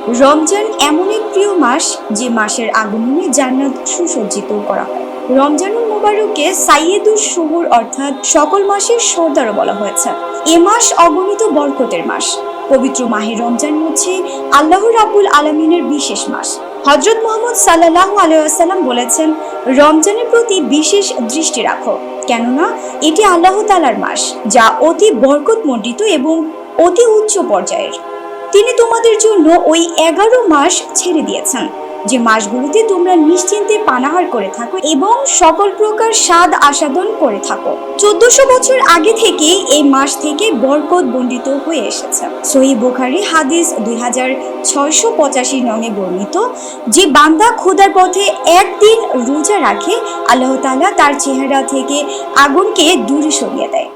রমজান এমন এক প্রিয় মাস যে মাসের আগমনে জান্নাত সুসজ্জিত করা হয়। রমজানুল মুবারককে সাইয়্যিদুশ শুহুর অর্থাৎ সকল মাসের সর্দারও বলা হয়েছে। এ মাস অগণিত বরকতের মাস। পবিত্র মাহে রমজান হচ্ছে আল্লাহ রাব্বুল আলামিনের বিশেষ মাস। হযরত মুহাম্মদ সাল্লাল্লাহু আলাইহি ওয়াসাল্লাম বলেছেন, রমজানের প্রতি বিশেষ দৃষ্টি রাখো, কেননা এটি আল্লাহ তাআলার মাস, যা অতি বরকতমণ্ডিত এবং অতি উচ্চ পর্যায়ের। তিনি তোমাদের জন্য ওই 11 মাস ছেড়ে দিয়েছেন, যে মাসগুলোতে তোমরা নিশ্চিন্তে পানাহার করে থাকো এবং সকল প্রকার স্বাদ আস্বাদন করে থাকো। 1400 বছর আগে থেকে এই মাস থেকে বরকত বণ্ডিত হয়ে এসেছে। সহিহ বুখারী হাদিস 2685 নঙে বর্ণিত, যে বান্দা খোদার পথে একদিন রোজা রাখে, আল্লাহ তাআলা তার চেহারা থেকে আগুনকে দূরে সরিয়ে দেয়।